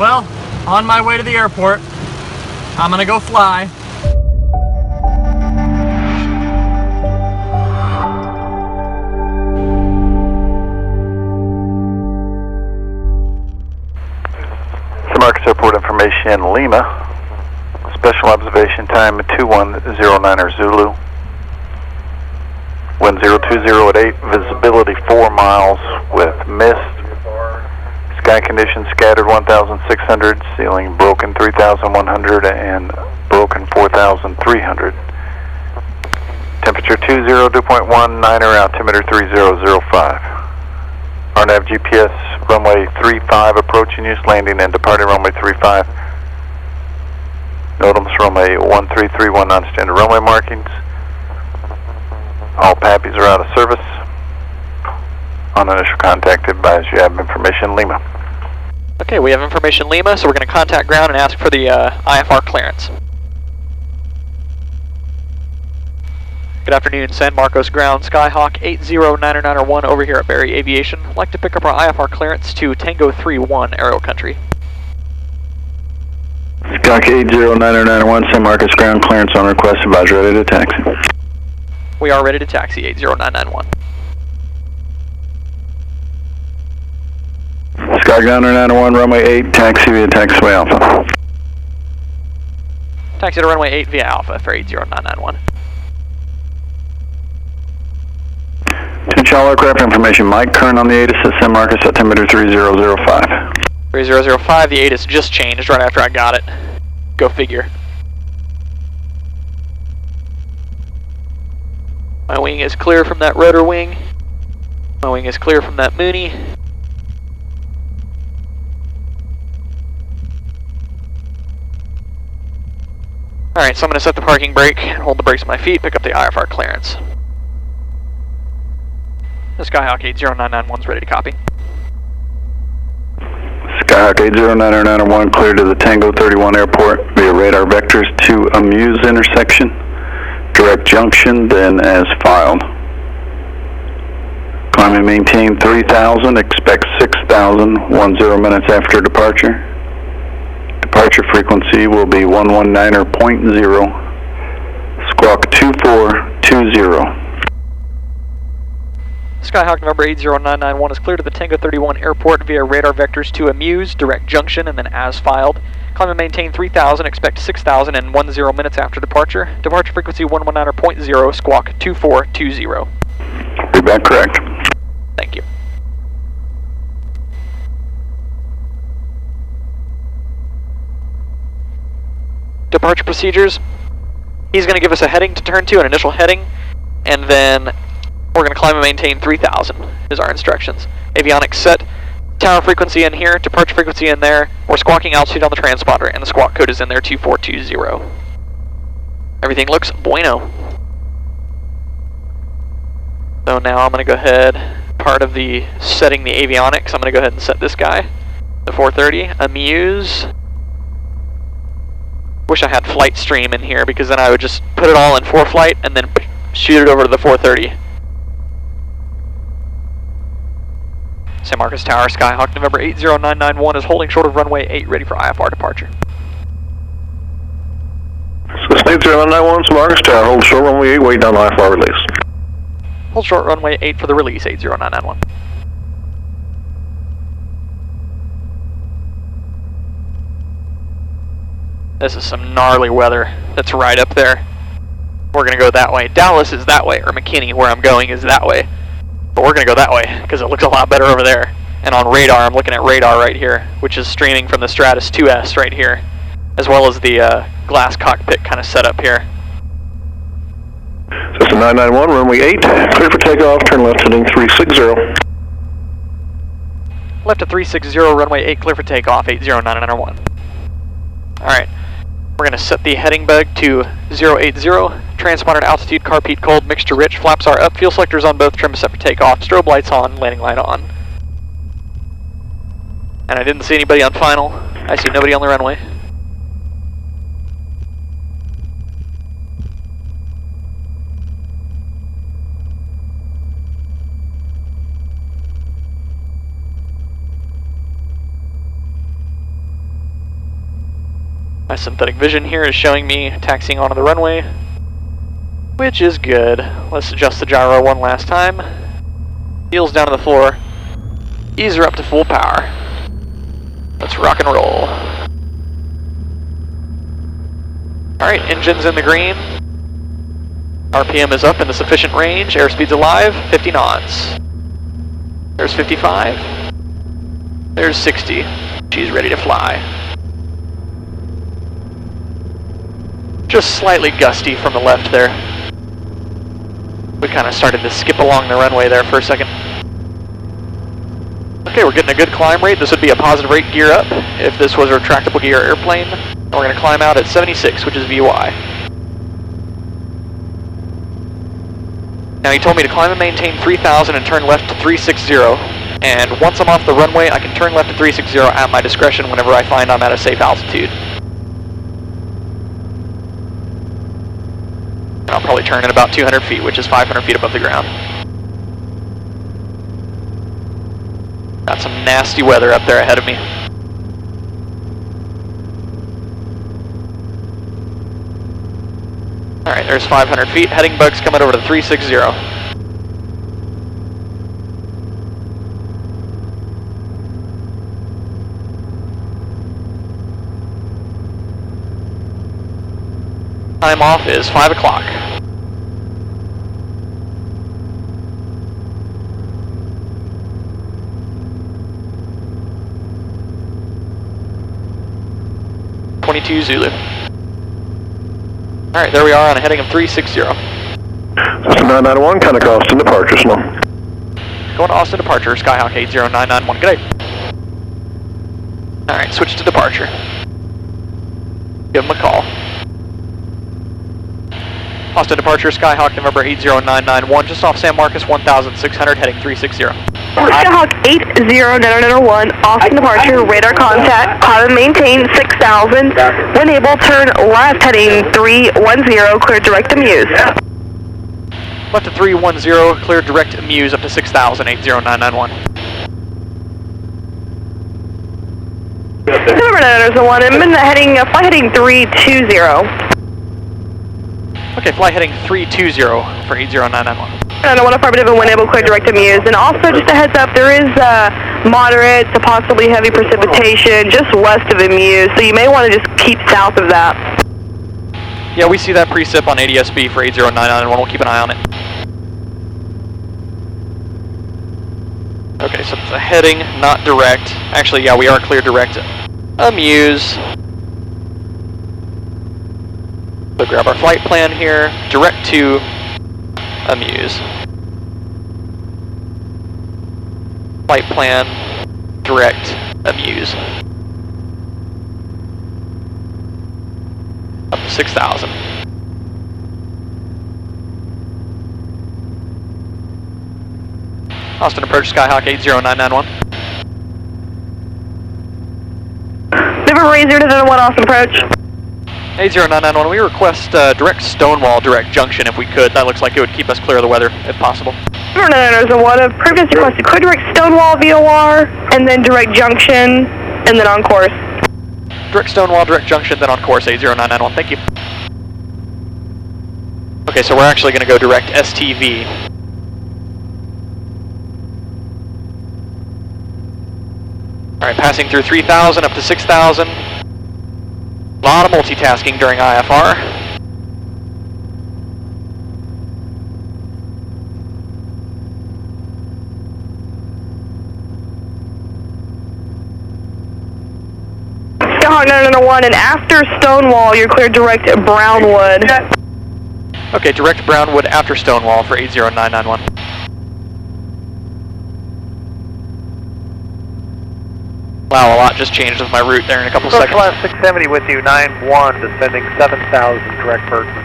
Well, on my way to the airport, I'm gonna go fly. Marcus Airport information, Lima. Special observation time 2109 Zulu. Wind 020 at 8, visibility 4 miles with mist. Sky conditions scattered 1,600, ceiling broken 3,100 and broken 4,300. Temperature 20, dew point 19er, altimeter 3005. RNAV GPS runway 35 approaching use, landing and departing runway 35. NOTAMs runway 1331 non-standard runway markings. All PAPIs are out of service. On initial contact, advise you have information Lima. Okay, we have information Lima, so we're going to contact ground and ask for the IFR clearance. Good afternoon, San Marcos ground, Skyhawk 80991 over here at Berry Aviation. I'd like to pick up our IFR clearance to Tango 31 Aero Country. Skyhawk 80991, San Marcos ground, clearance on request, advise ready to taxi. We are ready to taxi 80991. Skyhawk 991, runway 8, taxi via taxiway Alpha. Taxi to runway 8 via Alpha for 80991. Attention all aircraft information, Mike, current on the ATIS at San Marcos, altimeter 3005. 3005, the ATIS just changed right after I got it. Go figure. My wing is clear from that rotor wing. My wing is clear from that Mooney. Alright, so I'm going to set the parking brake, hold the brakes on my feet, pick up the IFR clearance. The Skyhawk 80991 is ready to copy. Skyhawk 80991 clear to the Tango 31 airport via radar vectors to Amuse intersection. Direct junction, then as filed. Climb and maintain 3,000, expect 6,000, 10 minutes after departure. Departure frequency will be 119.0, squawk 2420. Skyhawk number 80991 is clear to the Tango 31 airport via radar vectors to Amuse, direct junction, and then as filed. Climb and maintain 3,000, expect 6,000 and 10 minutes after departure. Departure frequency 119.0, squawk 2420. Feedback correct. Thank you. Departure procedures. He's going to give us a heading to turn to, an initial heading, and then we're going to climb and maintain 3,000 is our instructions. Avionics set, tower frequency in here, departure frequency in there. We're squawking altitude on the transponder, and the squawk code is in there, 2420. Everything looks bueno. So now I'm going to go ahead, part of the setting the avionics, I'm going to go ahead and set this guy, the 430, Amuse. Wish I had flight stream in here because then I would just put it all in ForeFlight and then shoot it over to the 430. San Marcos Tower, Skyhawk November 80991 is holding short of runway 8, ready for IFR departure. Cessna 80991, San Marcos Tower, hold short runway 8, wait down IFR release. Hold short runway 8 for the release, 80991. This is some gnarly weather that's right up there. We're going to go that way. Dallas is that way, or McKinney, where I'm going, is that way. But we're going to go that way, because it looks a lot better over there. And on radar, I'm looking at radar right here, which is streaming from the Stratus 2S right here, as well as the glass cockpit kind of setup here. Cessna 991, runway 8, clear for takeoff, turn left heading 360. Left to 360, runway 8, clear for takeoff, 80991. Alright, we're going to set the heading back to 080, transponder to altitude, carb heat cold, mixture rich, flaps are up, fuel selectors on both, trim is set for takeoff, strobe lights on, landing light on. And I didn't see anybody on final, I see nobody on the runway. My synthetic vision here is showing me taxiing onto the runway, which is good. Let's adjust the gyro one last time. Heels down to the floor. Ease her up to full power. Let's rock and roll. Alright, engine's in the green. RPM is up into sufficient range. Airspeed's alive, 50 knots. There's 55. There's 60. She's ready to fly. Just slightly gusty from the left there. We kind of started to skip along the runway there for a second. Okay, we're getting a good climb rate. This would be a positive rate gear up if this was a retractable gear airplane. And we're going to climb out at 76, which is VY. Now he told me to climb and maintain 3,000 and turn left to 360. And once I'm off the runway, I can turn left to 360 at my discretion whenever I find I'm at a safe altitude. And I'll probably turn at about 200 feet, which is 500 feet above the ground. Got some nasty weather up there ahead of me. Alright, there's 500 feet. Heading bug's coming over to 360. Time off is 5 o'clock. Zulu. Alright, there we are on a heading of 360. Cessna 991, contact Austin departure, slow. Going to Austin departure, Skyhawk 80991, good day. Alright, switch to departure. Give him a call. Austin departure, Skyhawk November 80991, just off San Marcos 1600, heading 360. Skyhawk 80991, Austin departure, radar contact, climb and maintain 6,000. When able, turn left heading 310, clear direct to Muse. Left to 310, clear direct to Muse up to 6,000, 80991. November 901, I'm in the heading, flight heading 320. Okay, flight heading 320 for 80991. And I want affirmative and when able, clear direct to Muse. And also, just a heads up, there is moderate to possibly heavy precipitation just west of the Muse, so you may want to just keep south of that. Yeah, we see that precip on ADSB for 80991. We'll keep an eye on it. Okay, so it's a heading, not direct. Actually, yeah, we are clear direct to Muse. So grab our flight plan here, direct to Muse. Flight plan, direct Muse. Up to 6,000. Austin approach, Skyhawk 80991. November 80991, Austin approach. 80991, we request direct Stonewall, direct junction if we could. That looks like it would keep us clear of the weather, if possible. November 901, previous requested clear direct Stonewall VOR, and then direct junction, and then on course. Direct Stonewall, direct junction, then on course 80991, thank you. Okay, so we're actually going to go direct STV. Alright, passing through 3,000 up to 6,000. A lot of multitasking during IFR. Skyhawk 901, and after Stonewall, you're cleared direct Brownwood. Okay, direct Brownwood after Stonewall for 80991. Wow, a lot just changed with my route there in a couple seconds. Class 670 with you, 9-1, descending 7,000, correct person.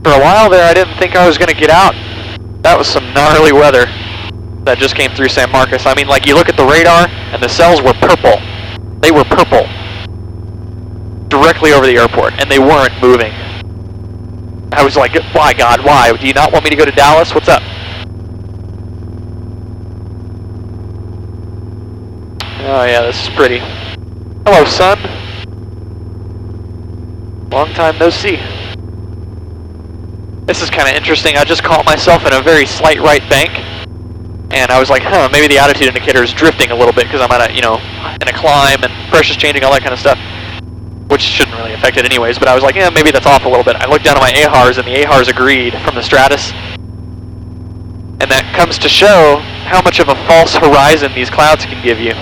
For a while there, I didn't think I was going to get out. That was some gnarly weather that just came through San Marcos. I mean, like, you look at the radar, and the cells were purple. They were purple. Directly over the airport, and they weren't moving. I was like, why, God, why? Do you not want me to go to Dallas? What's up? Oh yeah, this is pretty. Hello, son. Long time no see. This is kind of interesting. I just caught myself in a very slight right bank, and I was like, huh, maybe the attitude indicator is drifting a little bit because I'm at a, you know, in a climb and pressure's changing, all that kind of stuff, which shouldn't really affect it anyways, but I was like, yeah, maybe that's off a little bit. I looked down at my AHRs, and the AHRs agreed from the Stratus, and that comes to show how much of a false horizon these clouds can give you.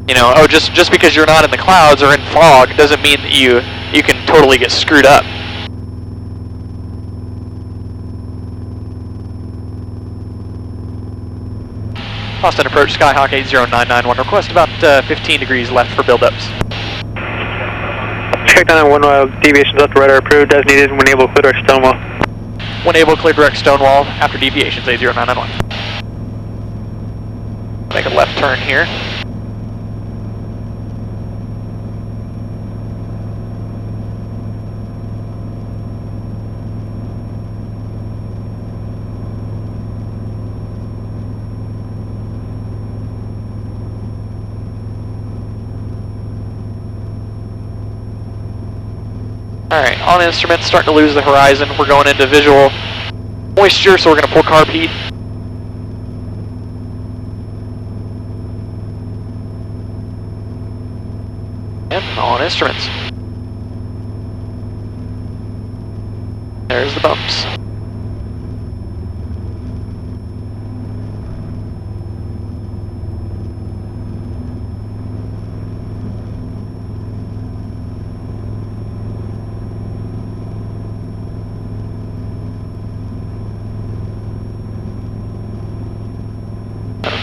You know, oh, just because you're not in the clouds or in fog doesn't mean that you can totally get screwed up. Austin approach, Skyhawk 80991. Request about 15 degrees left for buildups. Check down on 1 deviations left to radar approved as needed when able to clear direct Stonewall. When able, clear direct Stonewall after deviations 80991. Make a left turn here. Alright, on instruments, starting to lose the horizon. We're going into visual moisture, so we're going to pull carb heat. And on instruments. There's the bumps.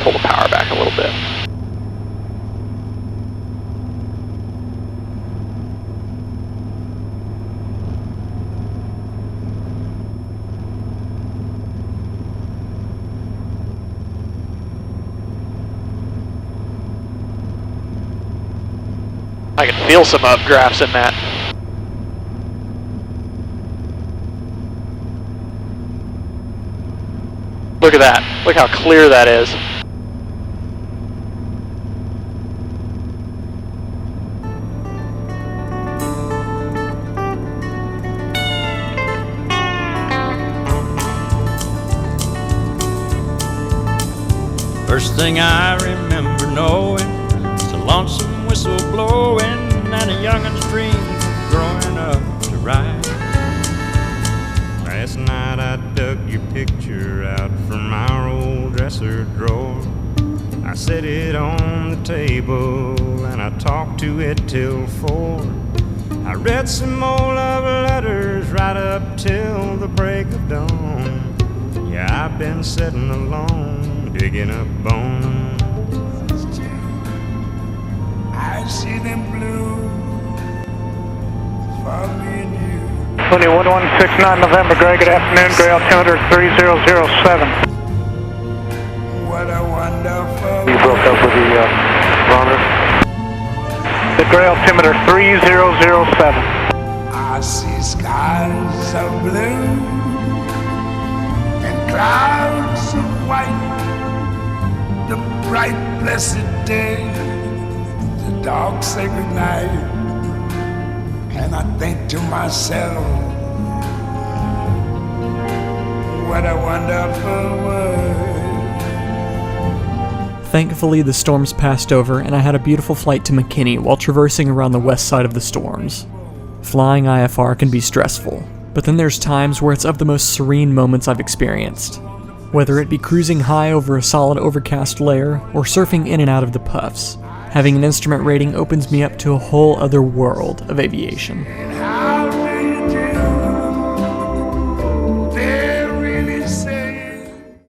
Pull the power back a little bit. I can feel some updrafts in that. Look at that. Look how clear that is. First thing I remember knowing was a lonesome whistle blowing and a youngin's dream of growing up to ride. Last night I dug your picture out from our old dresser drawer. I set it on the table and I talked to it till 4. I read some more love letters right up till the break of dawn. Yeah, I've been sitting alone, digging up bones. I see them blue for me and you. 2169 November, Gray, good afternoon, Gray altimeter 3007. What a wonderful. You broke up with the runner. The Gray altimeter 3007. I see skies of blue and clouds of white. The bright, blessed day, the dark, sacred night. And I think to myself, what a wonderful world. Thankfully, the storms passed over and I had a beautiful flight to McKinney while traversing around the west side of the storms. Flying IFR can be stressful, but then there's times where it's of the most serene moments I've experienced. Whether it be cruising high over a solid overcast layer or surfing in and out of the puffs, having an instrument rating opens me up to a whole other world of aviation.